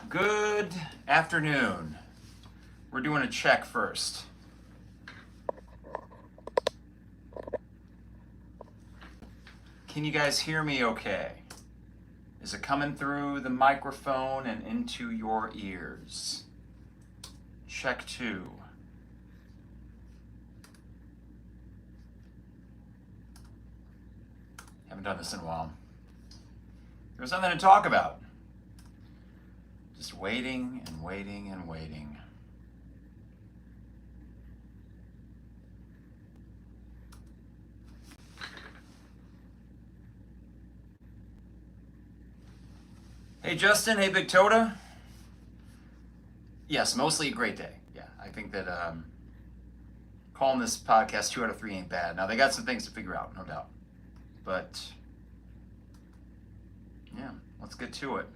Good afternoon. We're doing a check first. Can you guys hear me okay? Is it coming through the microphone and into your ears? Check 2. Haven't done this in a while. There's something to talk about. Just waiting and waiting and waiting. Hey Justin, hey Big Toda. Yes, mostly a great day. Yeah, I think that calling this podcast 2 out of 3 ain't bad. Now they got some things to figure out, no doubt. But yeah, let's get to it.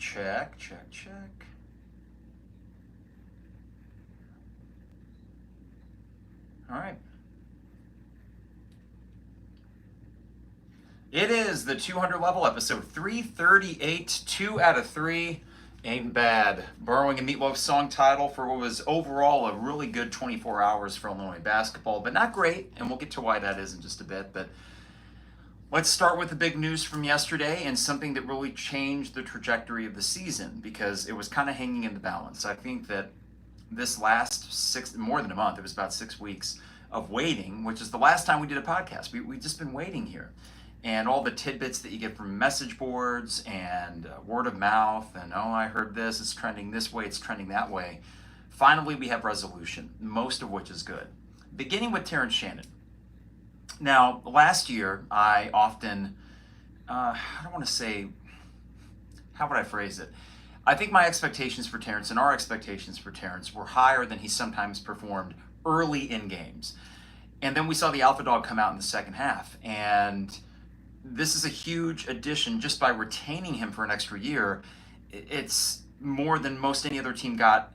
Check. All right. It is the 200 level episode 338, 2 out of 3. Ain't bad. Borrowing a Meatloaf song title for what was overall a really good 24 hours for Illinois basketball, but not great, and we'll get to why that is in just a bit. But let's start with the big news from yesterday and something that really changed the trajectory of the season because it was kind of hanging in the balance. I think that this last more than a month, it was about 6 weeks of waiting, which is the last time we did a podcast. We've just been waiting here. And all the tidbits that you get from message boards and word of mouth and, oh, I heard this, it's trending this way, it's trending that way. Finally, we have resolution, most of which is good. Beginning with Terrence Shannon. Now, last year, I often, I don't want to say, how would I phrase it? I think my expectations for Terrence and our expectations for Terrence were higher than he sometimes performed early in games. And then we saw the alpha dog come out in the second half. And this is a huge addition just by retaining him for an extra year. It's more than most any other team got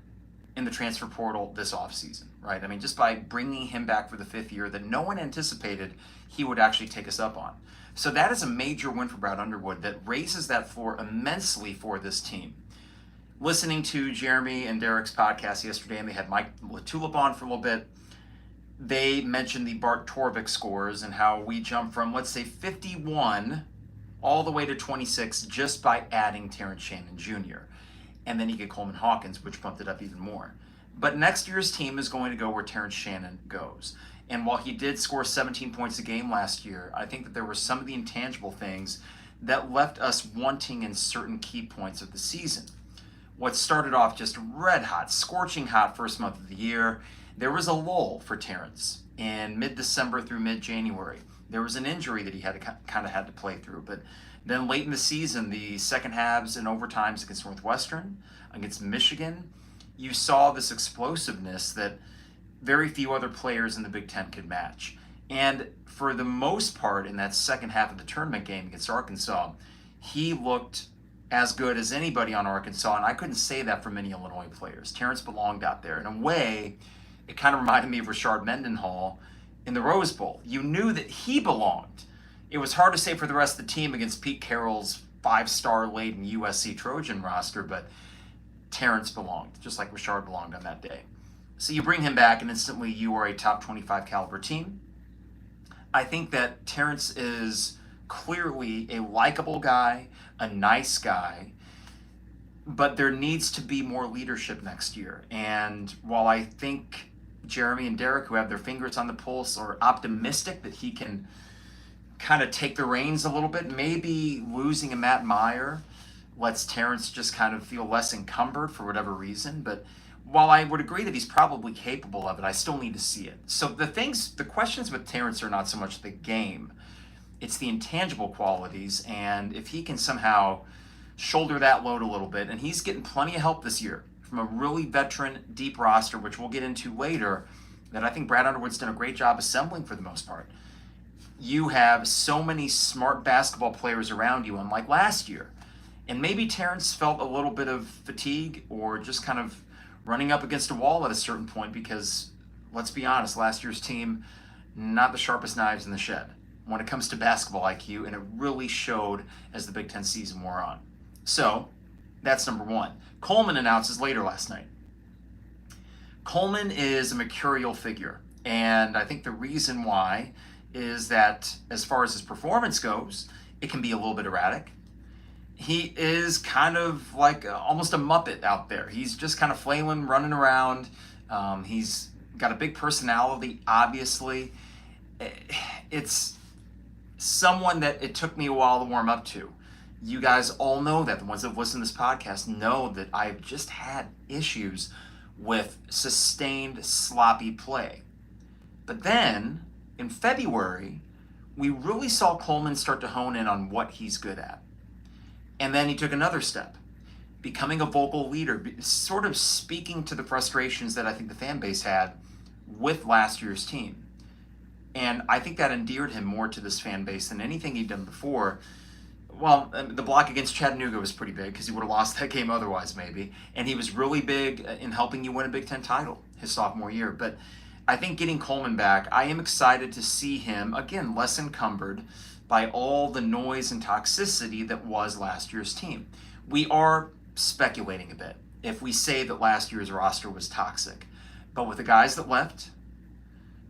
in the transfer portal this offseason, right? I mean, just by bringing him back for the 5th year that no one anticipated he would actually take us up on. So that is a major win for Brad Underwood that raises that floor immensely for this team. Listening to Jeremy and Derek's podcast yesterday, and they had Mike Latulip on for a little bit, they mentioned the Bart Torvik scores and how we jumped from, let's say, 51 all the way to 26 just by adding Terrence Shannon Jr. And then you get Coleman Hawkins, which bumped it up even more. But next year's team is going to go where Terrence Shannon goes. And while he did score 17 points a game last year, I think that there were some of the intangible things that left us wanting in certain key points of the season. What started off just red hot, scorching hot first month of the year, there was a lull for Terrence in mid-December through mid-January. There was an injury that he had to play through. But then late in the season, the second halves and overtimes against Northwestern, against Michigan, you saw this explosiveness that very few other players in the Big Ten could match. And for the most part, in that second half of the tournament game against Arkansas, he looked as good as anybody on Arkansas, and I couldn't say that for many Illinois players. Terrence belonged out there. In a way, it kind of reminded me of Rashard Mendenhall in the Rose Bowl. You knew that he belonged. It was hard to say for the rest of the team against Pete Carroll's 5-star laden USC Trojan roster, but Terrence belonged, just like Rashard belonged on that day. So you bring him back, and instantly you are a top 25 caliber team. I think that Terrence is clearly a likable guy, a nice guy, but there needs to be more leadership next year. And while I think Jeremy and Derek, who have their fingers on the pulse, are optimistic that he can kind of take the reins a little bit, maybe losing a Matt Meyer lets Terrence just kind of feel less encumbered for whatever reason. But while I would agree that he's probably capable of it, I still need to see it. So the questions with Terrence are not so much the game, it's the intangible qualities. And if he can somehow shoulder that load a little bit, and he's getting plenty of help this year from a really veteran, deep roster, which we'll get into later, that I think Brad Underwood's done a great job assembling for the most part. You have so many smart basketball players around you, unlike last year. And maybe Terrence felt a little bit of fatigue or just kind of running up against a wall at a certain point because, let's be honest, last year's team not the sharpest knives in the shed when it comes to basketball IQ, and it really showed as the Big Ten season wore on. So that's number one. Coleman announces later last night. Coleman is a mercurial figure, and I think the reason why is that as far as his performance goes, it can be a little bit erratic. He is kind of like almost a Muppet out there. He's just kind of flailing, running around. He's got a big personality, obviously. It's someone that it took me a while to warm up to. You guys all know that. The ones that have listened to this podcast know that I've just had issues with sustained sloppy play. But then, in February, we really saw Coleman start to hone in on what he's good at. And then he took another step, becoming a vocal leader, sort of speaking to the frustrations that I think the fan base had with last year's team. And I think that endeared him more to this fan base than anything he'd done before. Well, the block against Chattanooga was pretty big because he would have lost that game otherwise maybe. And he was really big in helping you win a Big Ten title his sophomore year. But I think getting Coleman back, I am excited to see him, again, less encumbered by all the noise and toxicity that was last year's team. We are speculating a bit if we say that last year's roster was toxic. But with the guys that left,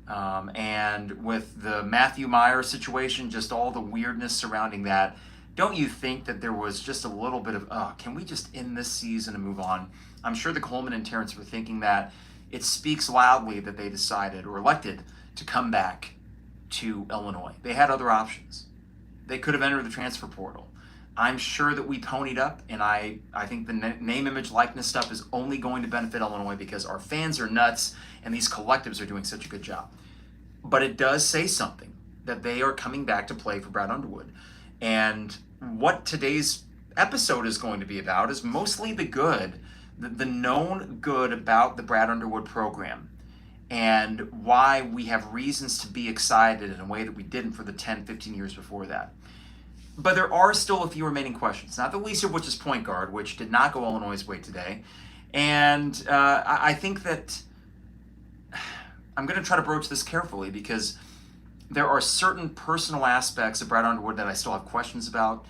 and with the Matthew Meyer situation, just all the weirdness surrounding that, don't you think that there was just a little bit of, can we just end this season and move on? I'm sure the Coleman and Terrence were thinking that. It speaks loudly that they decided or elected to come back to Illinois. They had other options. They could have entered the transfer portal. I'm sure that we ponied up, and I think the name, image, likeness stuff is only going to benefit Illinois because our fans are nuts and these collectives are doing such a good job. But it does say something that they are coming back to play for Brad Underwood. And what today's episode is going to be about is mostly the good, the known good about the Brad Underwood program and why we have reasons to be excited in a way that we didn't for the 10, 15 years before that. But there are still a few remaining questions, not the least of which is point guard, which did not go Illinois' way today. And I think that I'm going to try to broach this carefully because there are certain personal aspects of Brad Underwood that I still have questions about.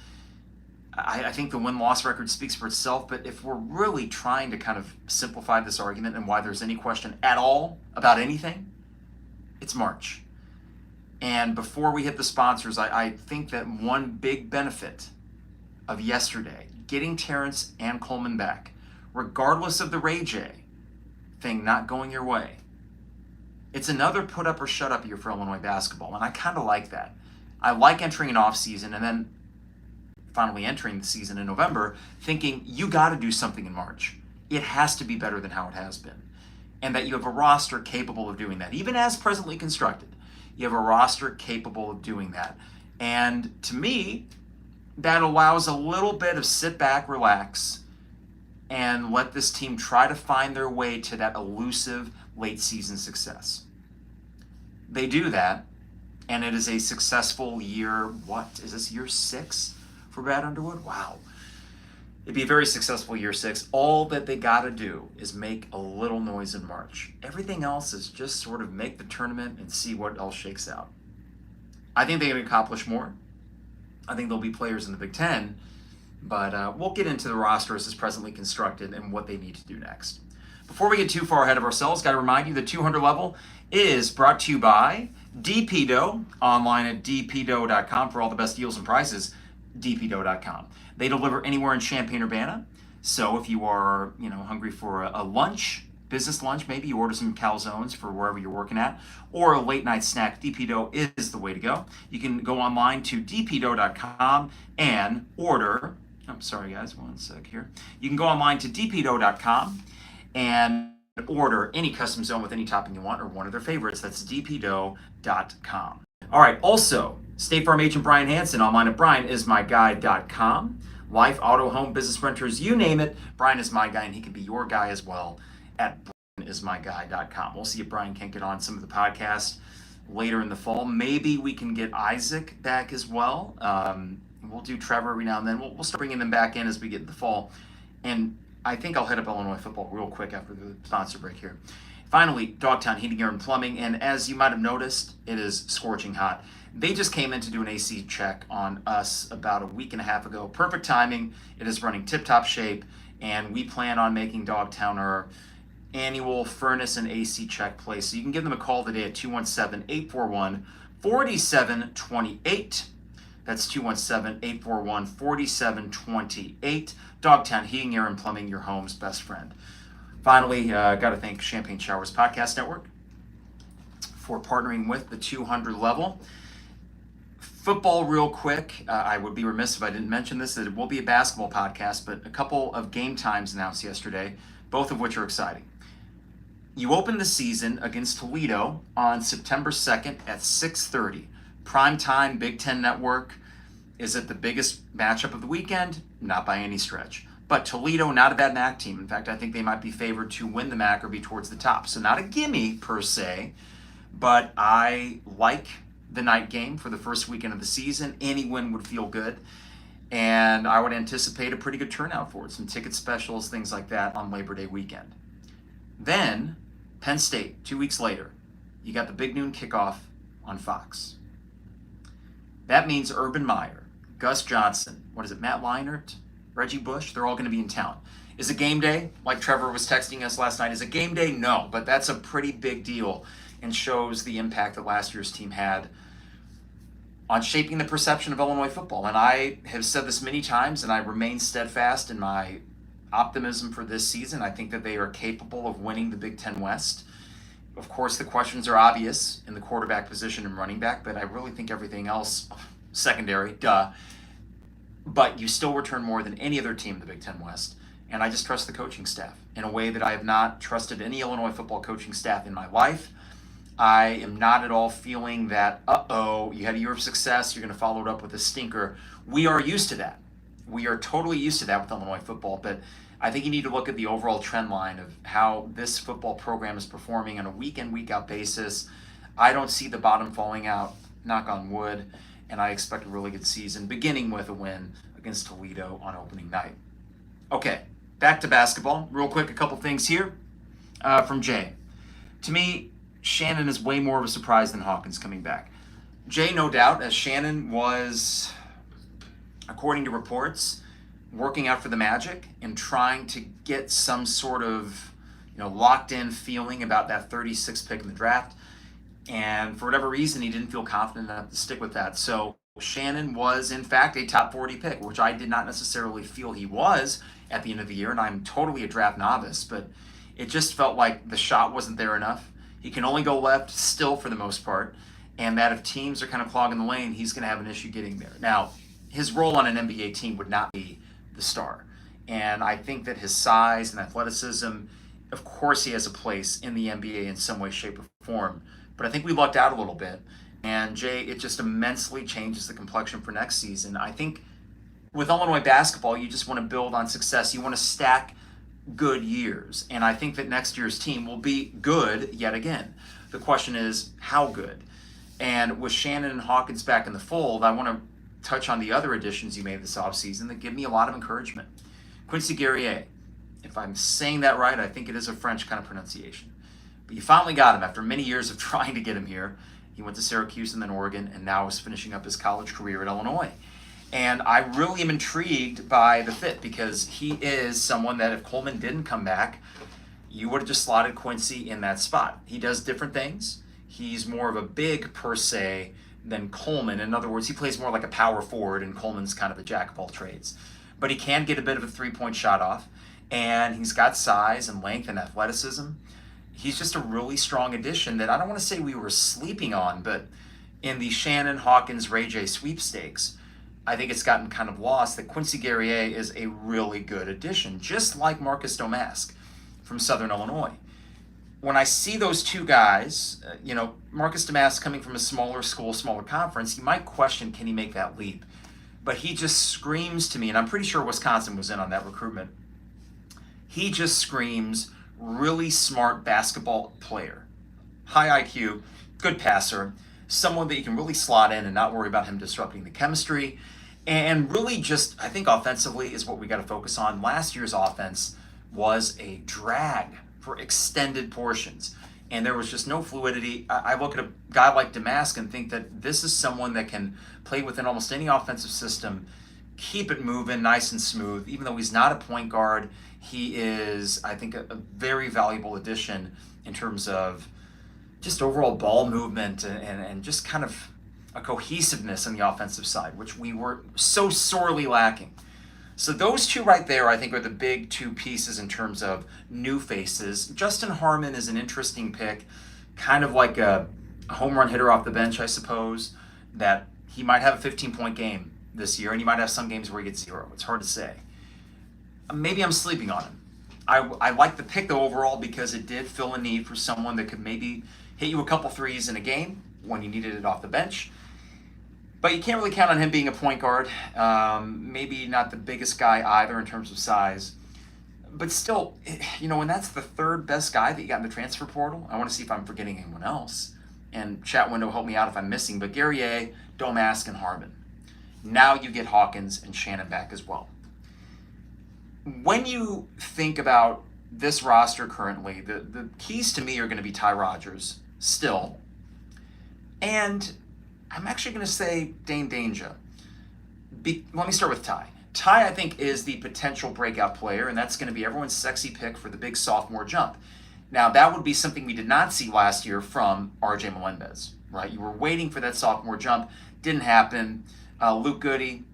I think the win-loss record speaks for itself, but if we're really trying to kind of simplify this argument and why there's any question at all about anything, it's March. And before we hit the sponsors, I think that one big benefit of yesterday, getting Terrence and Coleman back, regardless of the Ray J thing not going your way, it's another put up or shut up year for Illinois basketball, and I kind of like that. I like entering an off season and then finally entering the season in November, thinking you got to do something in March. It has to be better than how it has been. And that you have a roster capable of doing that. Even as presently constructed, you have a roster capable of doing that. And to me, that allows a little bit of sit back, relax, and let this team try to find their way to that elusive late season success. They do that, and it is a successful year. What is this, year 6 for Brad Underwood? Wow. It'd be a very successful year 6. All that they got to do is make a little noise in March. Everything else is just sort of make the tournament and see what else shakes out. I think they can accomplish more. I think there'll be players in the Big Ten, but we'll get into the roster as it's presently constructed and what they need to do next. Before we get too far ahead of ourselves, got to remind you the 200 level is brought to you by DPDough, online at dpdough.com for all the best deals and prices, dpdough.com. They deliver anywhere in Champaign-Urbana, so if you are hungry for a lunch, business lunch, maybe you order some calzones for wherever you're working at, or a late night snack, DPDough is the way to go. You can go online to dpdough.com and order, I'm sorry guys, one sec here. You can go online to dpdough.com and order any custom zone with any topping you want or one of their favorites. That's dpdough.com. All right, also, State Farm agent Brian Hansen online at brianismyguy.com. Life, auto, home, business renters, you name it, Brian is my guy, and he can be your guy as well at brianismyguy.com. We'll see if Brian can't get on some of the podcasts later in the fall. Maybe we can get Isaac back as well. We'll do Trevor every now and then. We'll start bringing them back in as we get in the fall. And I think I'll head up Illinois football real quick after the sponsor break here. Finally, Dogtown Heating, Air, and Plumbing, and as you might have noticed, it is scorching hot. They just came in to do an AC check on us about a week and a half ago. Perfect timing. It is running tip-top shape, and we plan on making Dogtown our annual furnace and AC check place. So you can give them a call today at 217-841-4728. That's 217-841-4728. Dogtown Heating, Air, and Plumbing, your home's best friend. Finally, got to thank Champagne Showers Podcast Network for partnering with the 200 level. Football real quick. I would be remiss if I didn't mention this, that it will be a basketball podcast, but a couple of game times announced yesterday, both of which are exciting. You open the season against Toledo on September 2nd at 6:30. Primetime Big Ten Network. Is it the biggest matchup of the weekend? Not by any stretch. But Toledo, not a bad MAC team. In fact, I think they might be favored to win the MAC or be towards the top. So not a gimme per se, but I like the night game for the first weekend of the season. Any win would feel good. And I would anticipate a pretty good turnout for it. Some ticket specials, things like that on Labor Day weekend. Then, Penn State, 2 weeks later. You got the big noon kickoff on Fox. That means Urban Meyer, Gus Johnson, Matt Leinart, Reggie Bush, they're all going to be in town. Is it game day? Like Trevor was texting us last night. Is it game day? No, but that's a pretty big deal and shows the impact that last year's team had on shaping the perception of Illinois football. And I have said this many times, and I remain steadfast in my optimism for this season. I think that they are capable of winning the Big Ten West. Of course, the questions are obvious in the quarterback position and running back, but I really think everything else, secondary, but you still return more than any other team in the Big Ten West. And I just trust the coaching staff in a way that I have not trusted any Illinois football coaching staff in my life. I am not at all feeling that, you had a year of success, you're going to follow it up with a stinker. We are used to that. We are totally used to that with Illinois football, but I think you need to look at the overall trend line of how this football program is performing on a week-in, week-out basis. I don't see the bottom falling out, knock on wood, and I expect a really good season, beginning with a win against Toledo on opening night. Okay, back to basketball. Real quick, a couple things here from Jay. To me, Shannon is way more of a surprise than Hawkins coming back. Jay, no doubt, as Shannon was, according to reports, working out for the Magic and trying to get some sort of locked-in feeling about that 36th pick in the draft. And for whatever reason, he didn't feel confident enough to stick with that. So Shannon was, in fact, a top 40 pick, which I did not necessarily feel he was at the end of the year. And I'm totally a draft novice, but it just felt like the shot wasn't there enough. He can only go left still for the most part. And that if teams are kind of clogging the lane, he's going to have an issue getting there. Now, his role on an NBA team would not be the star. And I think that his size and athleticism, of course he has a place in the NBA in some way, shape, or form. But I think we lucked out a little bit. And Jay, it just immensely changes the complexion for next season. I think with Illinois basketball, you just want to build on success. You want to stack good years. And I think that next year's team will be good yet again. The question is, how good? And with Shannon and Hawkins back in the fold, I want to touch on the other additions you made this offseason that give me a lot of encouragement. Quincy Guerrier, if I'm saying that right, I think it is a French kind of pronunciation. But you finally got him after many years of trying to get him here. He went to Syracuse and then Oregon, and now is finishing up his college career at Illinois. And I really am intrigued by the fit because he is someone that if Coleman didn't come back, you would have just slotted Quincy in that spot. He does different things. He's more of a big per se than Coleman. In other words, he plays more like a power forward, and Coleman's kind of a jack of all trades. But he can get a bit of a three-point shot off, and he's got size and length and athleticism. He's just a really strong addition that I don't want to say we were sleeping on, but in the Shannon, Hawkins, Ray J sweepstakes, I think it's gotten kind of lost that Quincy Guerrier is a really good addition, just like Marcus Domask from Southern Illinois. When I see those two guys, Marcus Domask coming from a smaller school, smaller conference, you might question, can he make that leap? But he just screams to me, and I'm pretty sure Wisconsin was in on that recruitment. He just screams really smart basketball player. High IQ, good passer, someone that you can really slot in and not worry about him disrupting the chemistry. And really just, I think offensively is what we got to focus on. Last year's offense was a drag for extended portions. And there was just no fluidity. I look at a guy like Damask and think that this is someone that can play within almost any offensive system, keep it moving nice and smooth. Even though he's not a point guard, he is, I think, a very valuable addition in terms of just overall ball movement and just kind of a cohesiveness on the offensive side, which we were so sorely lacking. So those two right there, I think, are the big two pieces in terms of new faces. Justin Harmon is an interesting pick, kind of like a home run hitter off the bench, I suppose, that he might have a 15-point game this year, and he might have some games where he gets 0. It's hard to say. Maybe I'm sleeping on him. I like the pick, though, overall, because it did fill a need for someone that could maybe hit you a couple threes in a game when you needed it off the bench. But you can't really count on him being a point guard. Maybe not the biggest guy either in terms of size. But still, when that's the third best guy that you got in the transfer portal, I want to see if I'm forgetting anyone else. And chat window, help me out if I'm missing. But Guerrier, Domask, and Harmon. Now you get Hawkins and Shannon back as well. When you think about this roster currently, the keys to me are going to be Ty Rodgers still. And I'm actually going to say Dane Danger. Let me start with Ty. Ty, I think, is the potential breakout player, and that's going to be everyone's sexy pick for the big sophomore jump. Now, that would be something we did not see last year from RJ Melendez, right? You were waiting for that sophomore jump. Didn't happen. Luke Goody,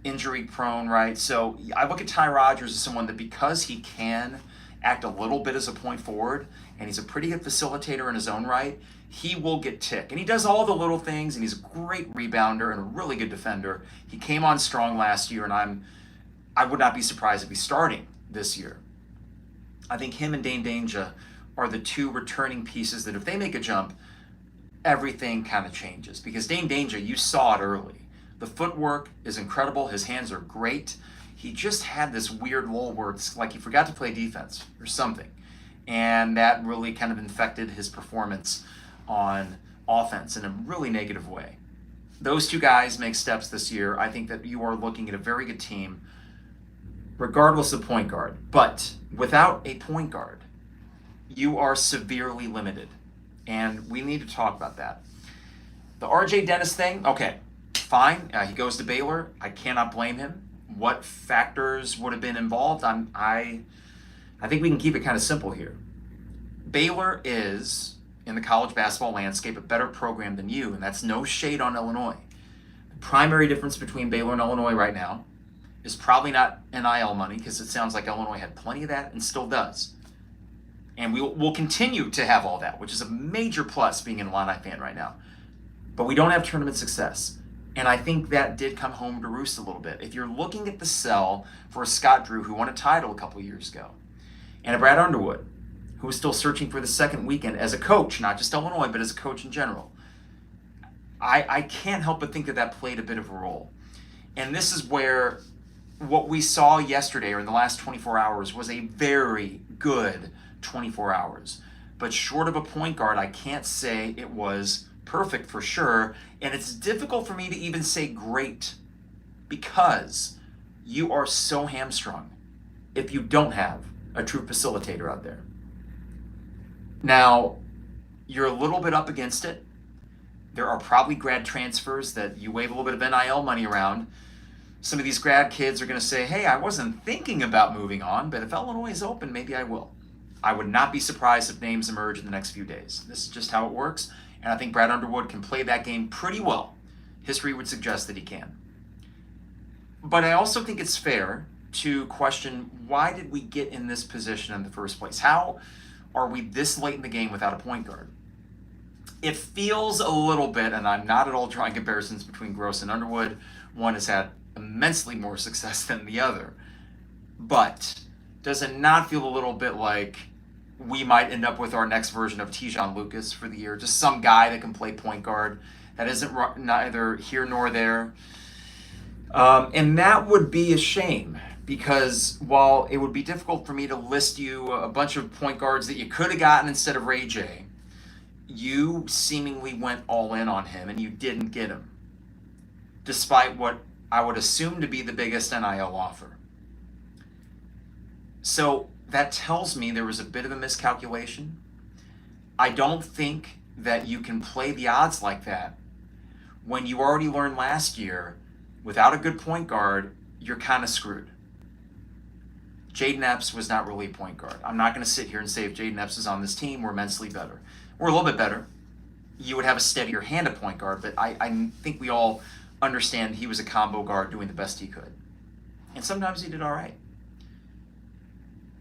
injury prone, right? So I look at Ty Rodgers as someone that, because he can act a little bit as a point forward, and he's a pretty good facilitator in his own right, he will get tick. And he does all the little things, and he's a great rebounder and a really good defender. He came on strong last year, and I would not be surprised if he's starting this year. I think him and Dane Danger are the two returning pieces that if they make a jump, everything kind of changes. Because Dane Danger, you saw it early. The footwork is incredible. His hands are great. He just had this weird lull where it's like he forgot to play defense or something. And that really kind of infected his performance on offense in a really negative way. Those two guys make steps this year. I think that you are looking at a very good team, regardless of point guard. But without a point guard, you are severely limited. And we need to talk about that. The RJ Dennis thing, okay, fine. He goes to Baylor. I cannot blame him. What factors would have been involved? I think we can keep it kind of simple here. Baylor is, in the college basketball landscape, a better program than you, and that's no shade on Illinois. The primary difference between Baylor and Illinois right now is probably not NIL money, because it sounds like Illinois had plenty of that and still does. And we'll continue to have all that, which is a major plus being an Illini fan right now. But we don't have tournament success. And I think that did come home to roost a little bit. If you're looking at the sell for a Scott Drew who won a title a couple years ago, and a Brad Underwood who is still searching for the second weekend as a coach, not just Illinois, but as a coach in general, I can't help but think that played a bit of a role. And this is where what we saw yesterday or in the last 24 hours was a very good 24 hours. But short of a point guard, I can't say it was perfect for sure. And it's difficult for me to even say great, because you are so hamstrung if you don't have a true facilitator out there. Now, you're a little bit up against it. There are probably grad transfers that you wave a little bit of NIL money around. Some of these grad kids are going to say, hey, I wasn't thinking about moving on, but if Illinois is open, maybe I will. I would not be surprised if names emerge in the next few days. This is just how it works, and I think Brad Underwood can play that game pretty well. History would suggest that he can. But I also think it's fair to question, why did we get in this position in the first place? How are we this late in the game without a point guard? It feels a little bit, and I'm not at all drawing comparisons between Gross and Underwood. One has had immensely more success than the other. But does it not feel a little bit like we might end up with our next version of Tijon Lucas for the year? Just some guy that can play point guard that isn't neither here nor there. And that would be a shame, because while it would be difficult for me to list you a bunch of point guards that you could have gotten instead of Ray J, you seemingly went all in on him and you didn't get him, despite what I would assume to be the biggest NIL offer. So that tells me there was a bit of a miscalculation. I don't think that you can play the odds like that when you already learned last year, without a good point guard, you're kind of screwed. Jaden Epps was not really a point guard. I'm not going to sit here and say if Jaden Epps is on this team, we're immensely better. We're a little bit better. You would have a steadier hand at point guard, but I think we all understand he was a combo guard doing the best he could. And sometimes he did all right.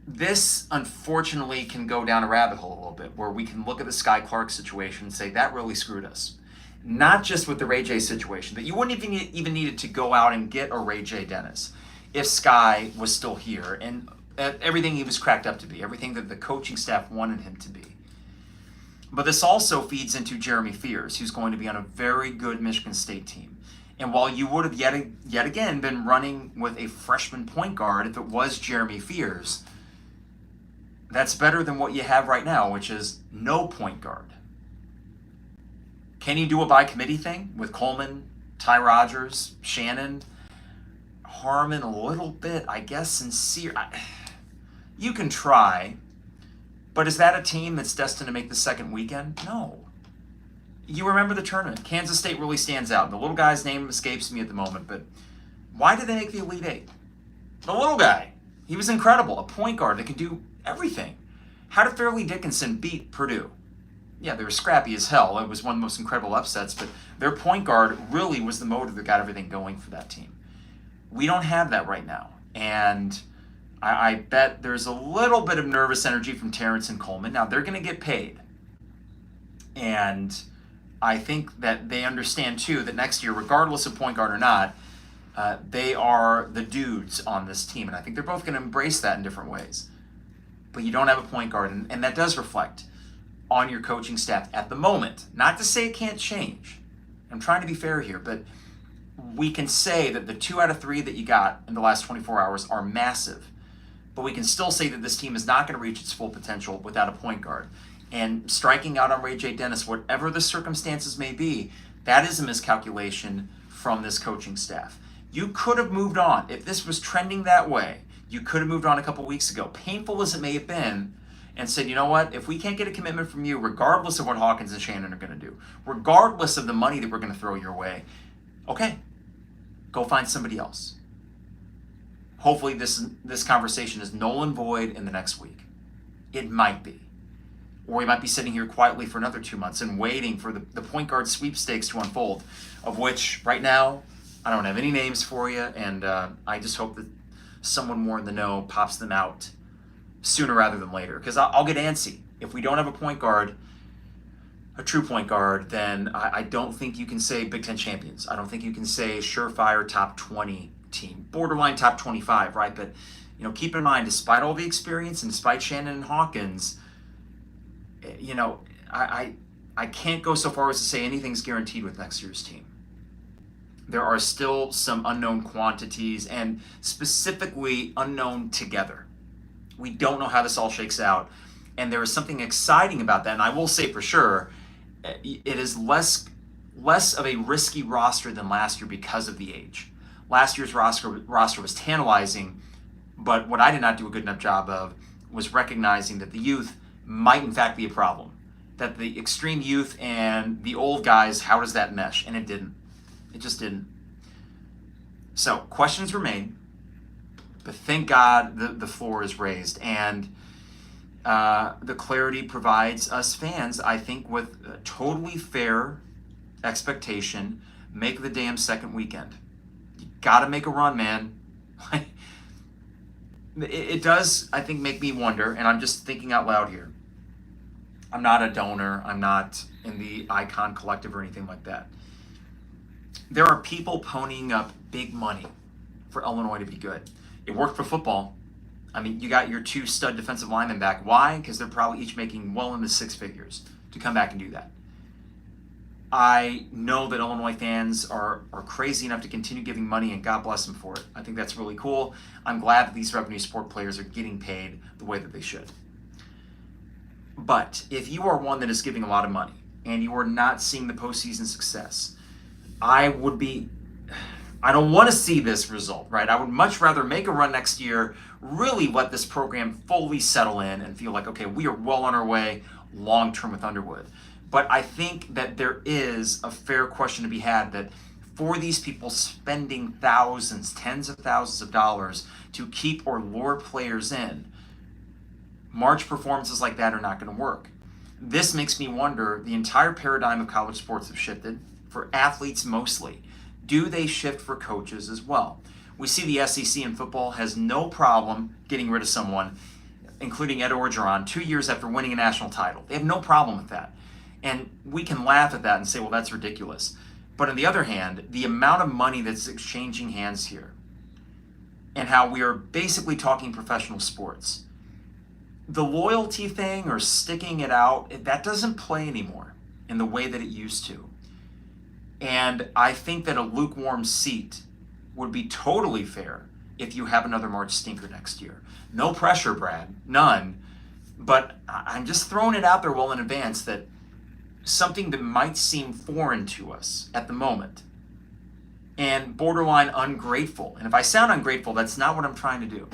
This, unfortunately, can go down a rabbit hole a little bit, where we can look at the Sky Clark situation and say that really screwed us. Not just with the Ray J situation, that you wouldn't even needed to go out and get a Ray J Dennis if Sky was still here and everything he was cracked up to be, everything that the coaching staff wanted him to be. But this also feeds into Jeremy Fears, who's going to be on a very good Michigan State team. And while you would have yet again been running with a freshman point guard if it was Jeremy Fears, that's better than what you have right now, which is no point guard. Can you do a by committee thing with Coleman, Ty Rogers, Shannon, Harmon a little bit, I guess, Sincere? You can try, but is that a team that's destined to make the second weekend? No. You remember the tournament. Kansas State really stands out. The little guy's name escapes me at the moment, but why did they make the Elite Eight? The little guy. He was incredible. A point guard that can do everything. How did Fairleigh Dickinson beat Purdue? Yeah, they were scrappy as hell. It was one of the most incredible upsets, but their point guard really was the motor that got everything going for that team. We don't have that right now. And I bet there's a little bit of nervous energy from Terrence and Coleman. Now, they're going to get paid. And I think that they understand, too, that next year, regardless of point guard or not, they are the dudes on this team. And I think they're both going to embrace that in different ways. But you don't have a point guard, and that does reflect on your coaching staff at the moment. Not to say it can't change. I'm trying to be fair here, but we can say that the 2 out of 3 that you got in the last 24 hours are massive. But we can still say that this team is not going to reach its full potential without a point guard. And striking out on Ray J. Dennis, whatever the circumstances may be, that is a miscalculation from this coaching staff. You could have moved on. If this was trending that way, you could have moved on a couple weeks ago, painful as it may have been, and said, you know what, if we can't get a commitment from you, regardless of what Hawkins and Shannon are going to do, regardless of the money that we're going to throw your way, okay, go find somebody else. Hopefully this conversation is null and void in the next week. It might be. Or we might be sitting here quietly for another 2 months and waiting for the point guard sweepstakes to unfold, of which right now I don't have any names for you, and I just hope that someone more in the know pops them out sooner rather than later, because I'll get antsy. If we don't have a point guard, a true point guard, then I don't think you can say Big Ten champions. I don't think you can say surefire top 20 team, borderline top 25, right? But keep in mind, despite all the experience and despite Shannon and Hawkins, I can't go so far as to say anything's guaranteed with next year's team. There are still some unknown quantities, and specifically unknown together. We don't know how this all shakes out, and there is something exciting about that. And I will say for sure, it is less of a risky roster than last year because of the age. Last year's roster was tantalizing, but what I did not do a good enough job of was recognizing that the youth might in fact be a problem. That the extreme youth and the old guys, how does that mesh? And it didn't. It just didn't. So questions remain, but thank God the floor is raised, and the clarity provides us fans, I think, with a totally fair expectation, make the damn second weekend. You gotta make a run, man. It does, I think, make me wonder, and I'm just thinking out loud here. I'm not a donor. I'm not in the Icon Collective or anything like that. There are people ponying up big money for Illinois to be good. It worked for football. I mean, you got your 2 stud defensive linemen back. Why? Because they're probably each making well into 6 figures to come back and do that. I know that Illinois fans are crazy enough to continue giving money, and God bless them for it. I think that's really cool. I'm glad that these revenue sport players are getting paid the way that they should. But if you are one that is giving a lot of money and you are not seeing the postseason success, I I don't want to see this result, right? I would much rather make a run next year, really let this program fully settle in and feel like, okay, we are well on our way long term with Underwood. But I think that there is a fair question to be had that for these people spending thousands, tens of thousands of dollars to keep or lure players in, March performances like that are not going to work. This makes me wonder, the entire paradigm of college sports have shifted, for athletes mostly. Do they shift for coaches as well? We see the SEC in football has no problem getting rid of someone, including Ed Orgeron, 2 years after winning a national title. They have no problem with that. And we can laugh at that and say, well, that's ridiculous. But on the other hand, the amount of money that's exchanging hands here and how we are basically talking professional sports, the loyalty thing or sticking it out, that doesn't play anymore in the way that it used to. And I think that a lukewarm seat would be totally fair if you have another March stinker next year. No pressure, Brad, none. But I'm just throwing it out there well in advance that something that might seem foreign to us at the moment and borderline ungrateful. And if I sound ungrateful, that's not what I'm trying to do.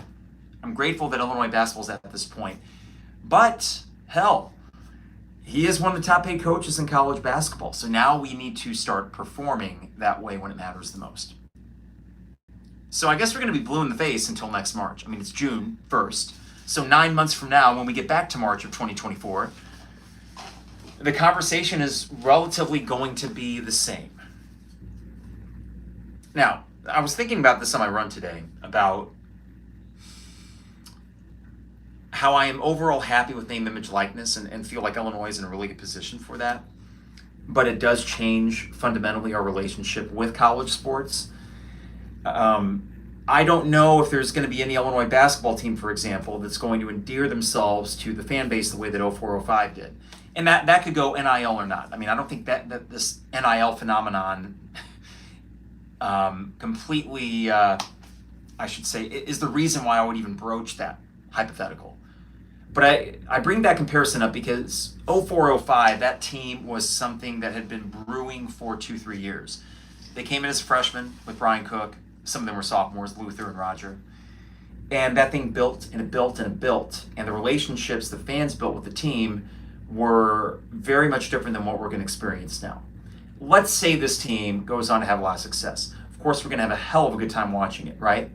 I'm grateful that Illinois basketball's at this point. But hell, he is one of the top paid coaches in college basketball. So now we need to start performing that way when it matters the most. So I guess we're going to be blue in the face until next March. I mean, it's June 1st. So 9 months from now, when we get back to March of 2024, the conversation is relatively going to be the same. Now, I was thinking about this on my run today, about how I am overall happy with name, image, likeness, and feel like Illinois is in a really good position for that. But it does change fundamentally our relationship with college sports. I don't know if there's going to be any Illinois basketball team, for example, that's going to endear themselves to the fan base the way that 0405 did. And that could go NIL or not. I mean, I don't think that this NIL phenomenon completely, I should say, is the reason why I would even broach that hypothetical. But I bring that comparison up because 0405, that team was something that had been brewing for 2-3 years. They came in as freshmen with Brian Cook. Some of them were sophomores, Luther and Roger. And that thing built and it built and it built. And the relationships the fans built with the team were very much different than what we're going to experience now. Let's say this team goes on to have a lot of success. Of course, we're going to have a hell of a good time watching it, right?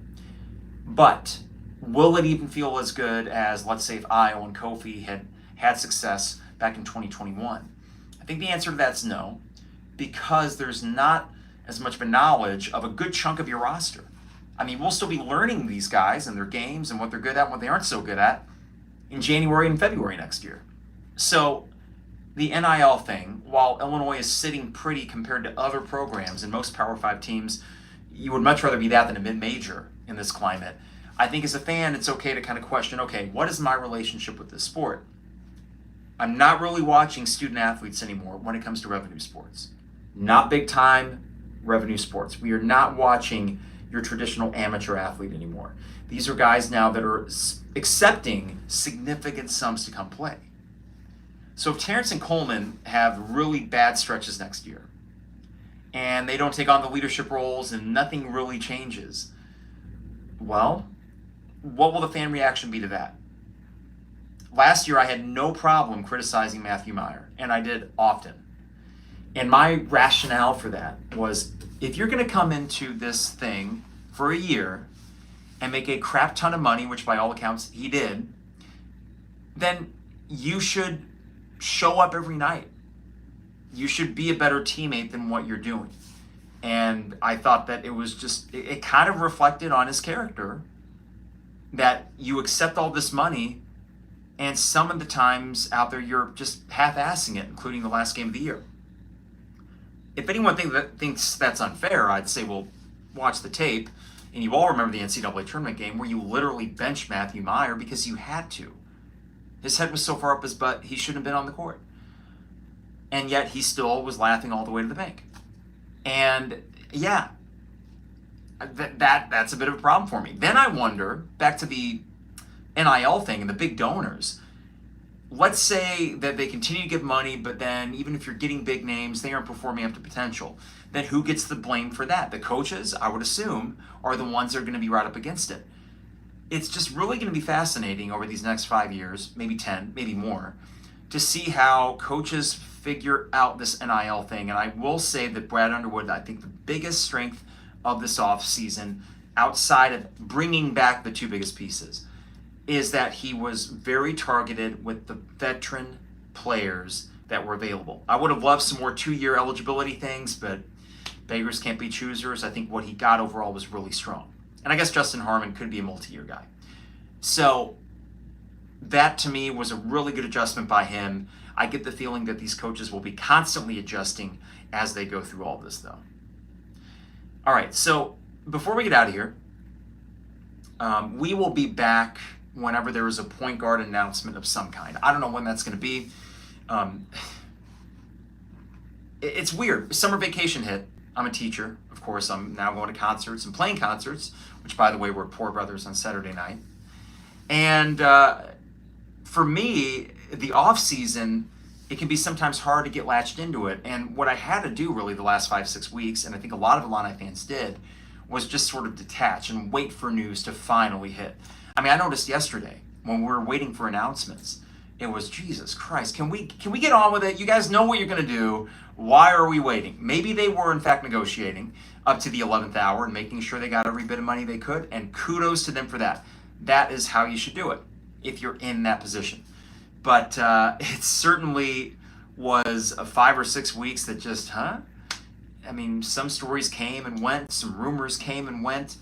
But will it even feel as good as, let's say, if Io and Kofi had success back in 2021? I think the answer to that's no, because there's not as much of a knowledge of a good chunk of your roster. I mean, we'll still be learning these guys and their games and what they're good at and what they aren't so good at in January and February next year. So the NIL thing, while Illinois is sitting pretty compared to other programs and most Power 5 teams, you would much rather be that than a mid-major in this climate. I think as a fan, it's okay to kind of question, okay, what is my relationship with this sport? I'm not really watching student athletes anymore when it comes to revenue sports. Not big time revenue sports. We are not watching your traditional amateur athlete anymore. These are guys now that are accepting significant sums to come play. So if Terrence and Coleman have really bad stretches next year, and they don't take on the leadership roles and nothing really changes, well, what will the fan reaction be to that? Last year, I had no problem criticizing Matthew Meyer, and I did often. And my rationale for that was, if you're going to come into this thing for a year and make a crap ton of money, which by all accounts he did, then you should show up every night. You should be a better teammate than what you're doing. And I thought that it was just, it kind of reflected on his character that you accept all this money and some of the times out there you're just half-assing it, including the last game of the year. If anyone thinks that's unfair, I'd say, well, watch the tape. And you all remember the NCAA tournament game where you literally benched Matthew Meyer because you had to. His head was so far up his butt, he shouldn't have been on the court. And yet he still was laughing all the way to the bank. And yeah, that's a bit of a problem for me. Then I wonder, back to the NIL thing and the big donors, let's say that they continue to give money, but then even if you're getting big names, they aren't performing up to potential. Then who gets the blame for that? The coaches, I would assume, are the ones that are going to be right up against it. It's just really going to be fascinating over these next 5 years, maybe 10, maybe more, to see how coaches figure out this NIL thing. And I will say that Brad Underwood, I think the biggest strength of this offseason, outside of bringing back the two biggest pieces, is that he was very targeted with the veteran players that were available. I would have loved some more 2-year eligibility things, but beggars can't be choosers. I think what he got overall was really strong. And I guess Justin Harmon could be a multi-year guy. So that to me was a really good adjustment by him. I get the feeling that these coaches will be constantly adjusting as they go through all this, though. All right, so before we get out of here, we will be back whenever there is a point guard announcement of some kind. I don't know when that's going to be. It's weird. Summer vacation hit. I'm a teacher. Of course, I'm now going to concerts and playing concerts, which, by the way, were Poor Brothers on Saturday night. And for me, the off season, it can be sometimes hard to get latched into it. And what I had to do really the last 5-6 weeks, and I think a lot of Illini fans did, was just sort of detach and wait for news to finally hit. I mean, I noticed yesterday when we were waiting for announcements, it was, Jesus Christ, can we get on with it? You guys know what you're going to do. Why are we waiting? Maybe they were, in fact, negotiating up to the 11th hour and making sure they got every bit of money they could, and kudos to them for that. That is how you should do it if you're in that position. But it certainly was 5 or 6 weeks that just, I mean, some stories came and went, some rumors came and went.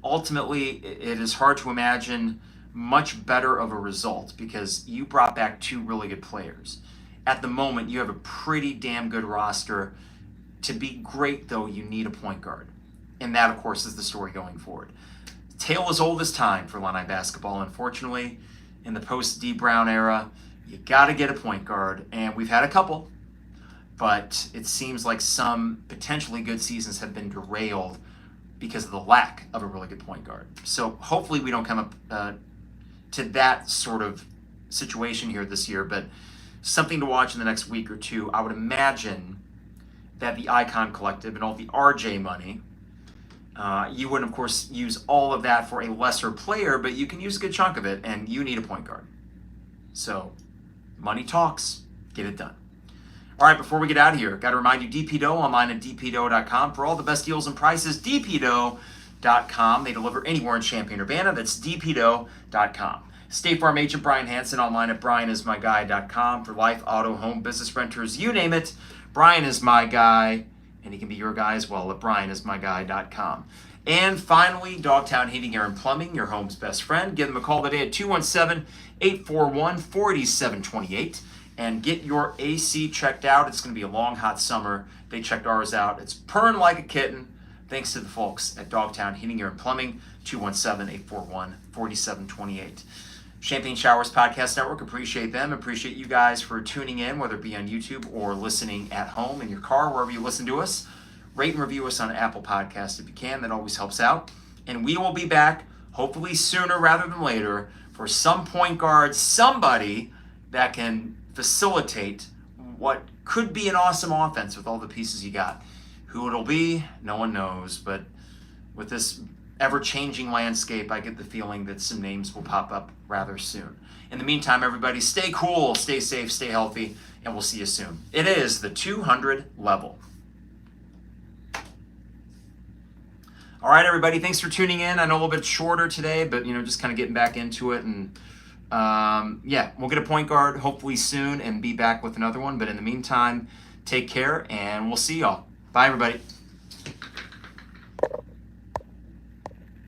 Ultimately, it is hard to imagine much better of a result because you brought back 2 really good players. At the moment, you have a pretty damn good roster. To be great, though, you need a point guard. And that, of course, is the story going forward. Tale as old as time for Illini basketball. Unfortunately, in the post-D Brown era, you got to get a point guard. And we've had a couple, but it seems like some potentially good seasons have been derailed because of the lack of a really good point guard. So hopefully we don't come up to that sort of situation here this year, but something to watch in the next week or two. I would imagine that the Icon Collective and all the RJ money, you wouldn't, of course, use all of that for a lesser player, but you can use a good chunk of it, and you need a point guard. So money talks. Get it done. All right, before we get out of here, got to remind you, DPDO online at dpdo.com for all the best deals and prices. dpdo.com. They deliver anywhere in Champaign-Urbana. That's dpdo.com. State Farm agent Brian Hansen online at brianismyguy.com for life, auto, home, business renters, you name it. Brian is my guy, and he can be your guy as well at brianismyguy.com. And finally, Dogtown Heating, Air, and Plumbing, your home's best friend. Give them a call today at 217-841-4728 and get your AC checked out. It's going to be a long, hot summer. They checked ours out. It's purring like a kitten. Thanks to the folks at Dogtown Heating, Air, and Plumbing, 217-841-4728. Champagne Showers Podcast Network, appreciate them. Appreciate you guys for tuning in, whether it be on YouTube or listening at home, in your car, wherever you listen to us. Rate and review us on Apple Podcasts if you can. That always helps out. And we will be back, hopefully sooner rather than later, for some point guard, somebody that can facilitate what could be an awesome offense with all the pieces you got. Who it'll be, no one knows. But with this ever-changing landscape, I get the feeling that some names will pop up rather soon. In the meantime, everybody, stay cool, stay safe, stay healthy, and we'll see you soon. It is the 200 level. All right, everybody, thanks for tuning in. I know a little bit shorter today, but, just kind of getting back into it. And, we'll get a point guard hopefully soon and be back with another one. But in the meantime, take care, and we'll see y'all. Bye, everybody.